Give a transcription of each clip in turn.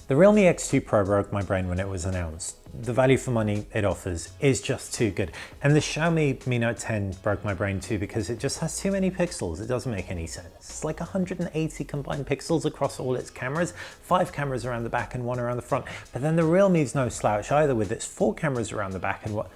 The Realme X2 Pro broke my brain when it was announced. The value for money it offers is just too good. And the Xiaomi Mi Note 10 broke my brain too because it just has too many pixels. It doesn't make any sense. It's like 180 combined pixels across all its cameras, 5 cameras around the back and 1 around the front. But then the Realme's no slouch either with its 4 cameras around the back and what?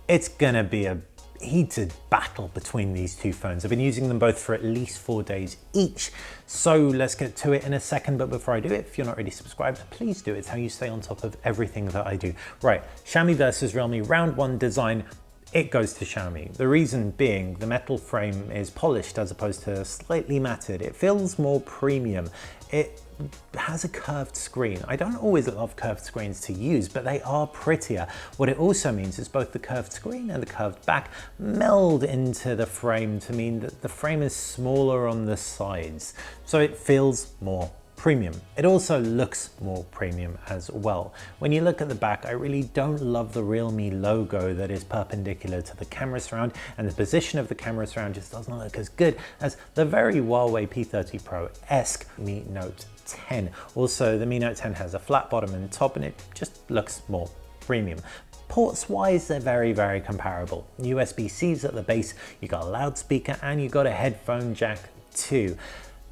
It's gonna be a heated battle between these two phones. I've been using them both for at least 4 days each. So let's get to it in a second. But before I do it, if you're not already subscribed, please do. It's how you stay on top of everything that I do. Right, Xiaomi versus Realme, round one design. It goes to Xiaomi. The reason being the metal frame is polished as opposed to slightly matted. It feels more premium. It has a curved screen. I don't always love curved screens to use, but they are prettier. What it also means is both the curved screen and the curved back meld into the frame to mean that the frame is smaller on the sides. So it feels more premium. It also looks more premium as well. When you look at the back, I really don't love the Realme logo that is perpendicular to the camera surround, and the position of the camera surround just doesn't look as good as the very Huawei P30 Pro-esque Mi Note 10. Also, the Mi Note 10 has a flat bottom and top, and it just looks more premium. Ports wise, they're very comparable. USB-C's at the base, you got a loudspeaker, and you got a headphone jack too.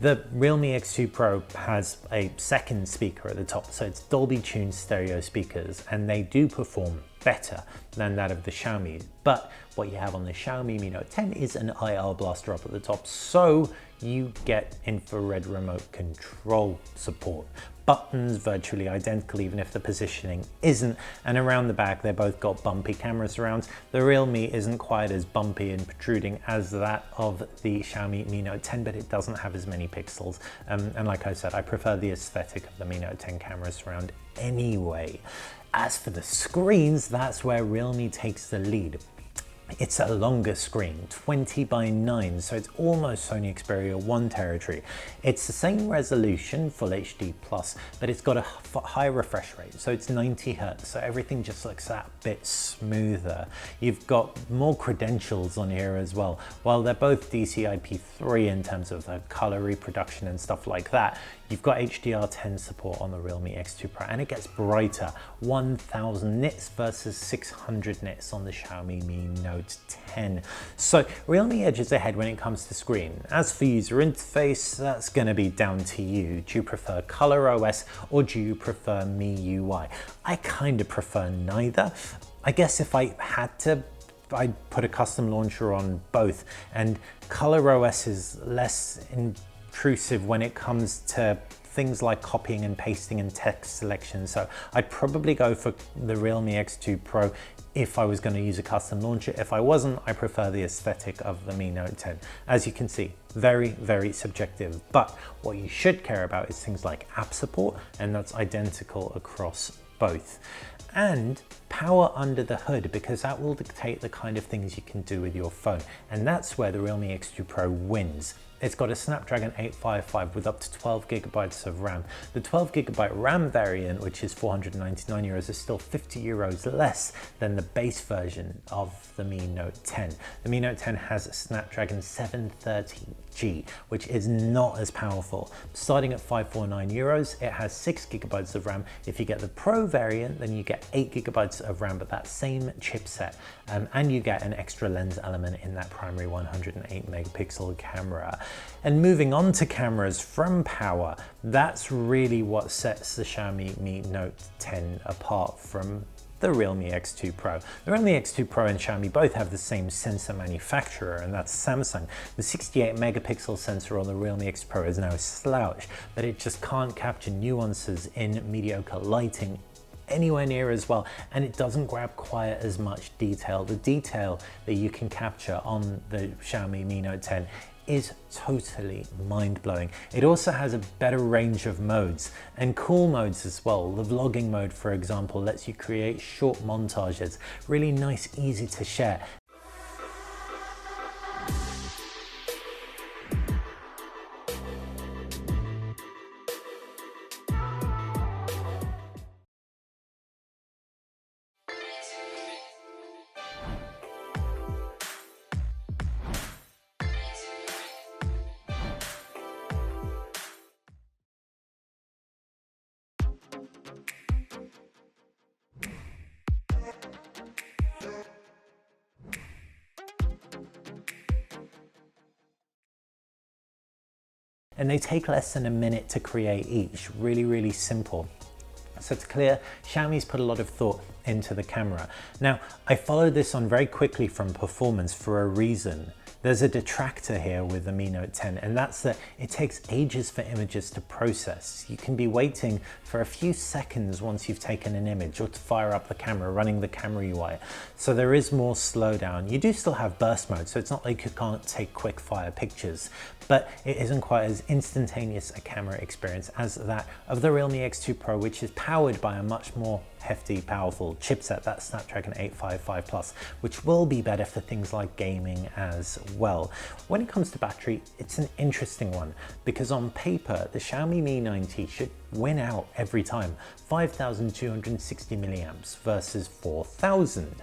The Realme X2 Pro has a second speaker at the top, so it's Dolby tuned stereo speakers, and they do perform better than that of the Xiaomi. But what you have on the Xiaomi Mi Note 10 is an IR blaster up at the top, so you get infrared remote control support. Buttons virtually identical, even if the positioning isn't. And around the back, they both got bumpy camera surrounds. The Realme isn't quite as bumpy and protruding as that of the Xiaomi Mi Note 10, but it doesn't have as many pixels. And like I said, I prefer the aesthetic of the Mi Note 10 camera surround anyway. As for the screens, that's where Realme takes the lead. It's a longer screen, 20:9, so it's almost Sony Xperia 1 territory. It's the same resolution, Full HD+, but it's got a high refresh rate, so it's 90 Hz, so everything just looks that bit smoother. You've got more credentials on here as well. While they're both DCI-P3 in terms of the color reproduction and stuff like that, you've got HDR10 support on the Realme X2 Pro, and it gets brighter, 1000 nits versus 600 nits on the Xiaomi Mi Note 10. So Realme edges ahead when it comes to screen. As for user interface, that's going to be down to you. Do you prefer Color OS or do you prefer MIUI? I kind of prefer neither. I guess if I had to, I'd put a custom launcher on both, and Color OS is less intrusive when it comes to things like copying and pasting and text selection. So I'd probably go for the Realme X2 Pro if I was going to use a custom launcher. If I wasn't, I prefer the aesthetic of the Mi Note 10. As you can see, very subjective. But what you should care about is things like app support, and that's identical across both. And power under the hood, because that will dictate the kind of things you can do with your phone. And that's where the Realme X2 Pro wins. It's got a Snapdragon 855 with up to 12 gigabytes of RAM. The 12 gigabyte RAM variant, which is 499 euros, is still 50 euros less than the base version of the Mi Note 10. The Mi Note 10 has a Snapdragon 730G, which is not as powerful. Starting at 549 euros, it has 6 gigabytes of RAM. If you get the Pro variant, then you get 8 gigabytes of RAM, but that same chipset. And you get an extra lens element in that primary 108 megapixel camera. And moving on to cameras from power, that's really what sets the Xiaomi Mi Note 10 apart from the Realme X2 Pro. The Realme X2 Pro and Xiaomi both have the same sensor manufacturer, and that's Samsung. The 68 megapixel sensor on the Realme X Pro is no slouch, but it just can't capture nuances in mediocre lighting anywhere near as well, and it doesn't grab quite as much detail. The detail that you can capture on the Xiaomi Mi Note 10 is totally mind-blowing. It also has a better range of modes and cool modes as well. The vlogging mode, for example, lets you create short montages, really nice, easy to share. and they take less than a minute to create each. Really, really simple. So it's clear Xiaomi's put a lot of thought into the camera. Now, I followed this on very quickly from performance for a reason. There's a detractor here with the Mi Note 10, and that's that it takes ages for images to process. You can be waiting for a few seconds once you've taken an image or to fire up the camera, running the camera UI. So there is more slowdown. You do still have burst mode, so it's not like you can't take quick fire pictures, but it isn't quite as instantaneous a camera experience as that of the Realme X2 Pro, which is powered by a much more hefty, powerful chipset, that Snapdragon 855 Plus, which will be better for things like gaming as well. When it comes to battery, it's an interesting one because on paper, the Xiaomi Mi 90 should win out every time, 5,260 milliamps versus 4,000,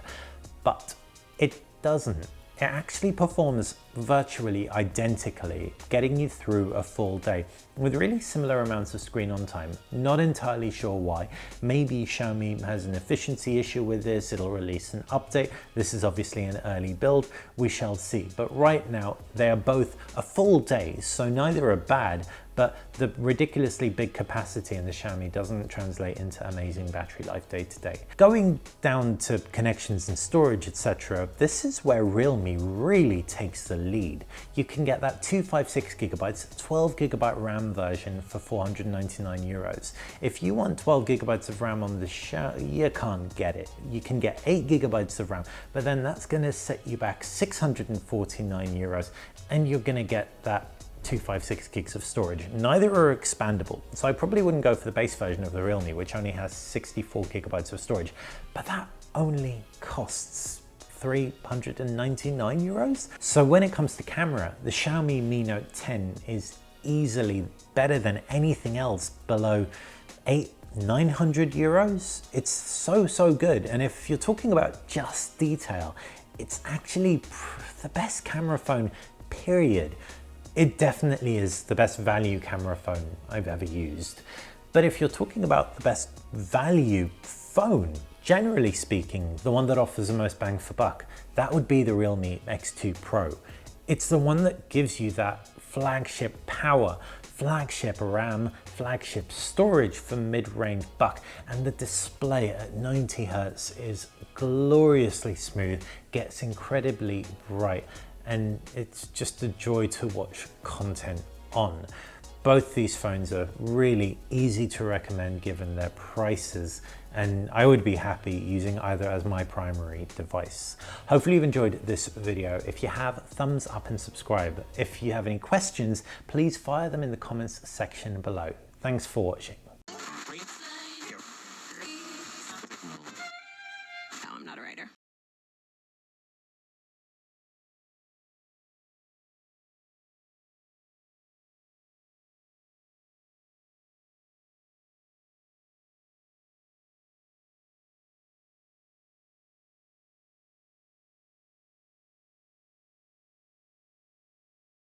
but it doesn't. It actually performs virtually identically, getting you through a full day with really similar amounts of screen on time. Not entirely sure why. Maybe Xiaomi has an efficiency issue with this, it'll release an update. This is obviously an early build, we shall see. But right now, they are both a full day, so neither are bad, but the ridiculously big capacity in the Xiaomi doesn't translate into amazing battery life day to day. Going down to connections and storage, etc., this is where Realme really takes the lead. You can get that 256 gigabytes, 12 gigabyte RAM version for 499 euros. If you want 12 gigabytes of RAM on the Xiaomi, you can't get it. You can get 8 gigabytes of RAM, but then that's gonna set you back 649 euros, and you're gonna get that 256 gigs of storage. Neither are expandable, so I probably wouldn't go for the base version of the Realme, which only has 64 gigabytes of storage, but that only costs 399 euros. So when it comes to camera, the Xiaomi Mi Note 10 is easily better than anything else below 900 euros. It's so good, and if you're talking about just detail, it's actually the best camera phone, period. It definitely is the best value camera phone I've ever used. But if you're talking about the best value phone, generally speaking, the one that offers the most bang for buck, that would be the Realme X2 Pro. It's the one that gives you that flagship power, flagship RAM, flagship storage for mid-range buck, and the display at 90 Hz is gloriously smooth, gets incredibly bright, and it's just a joy to watch content on. Both these phones are really easy to recommend given their prices, and I would be happy using either as my primary device. Hopefully you've enjoyed this video. If you have, thumbs up and subscribe. If you have any questions, please fire them in the comments section below. Thanks for watching.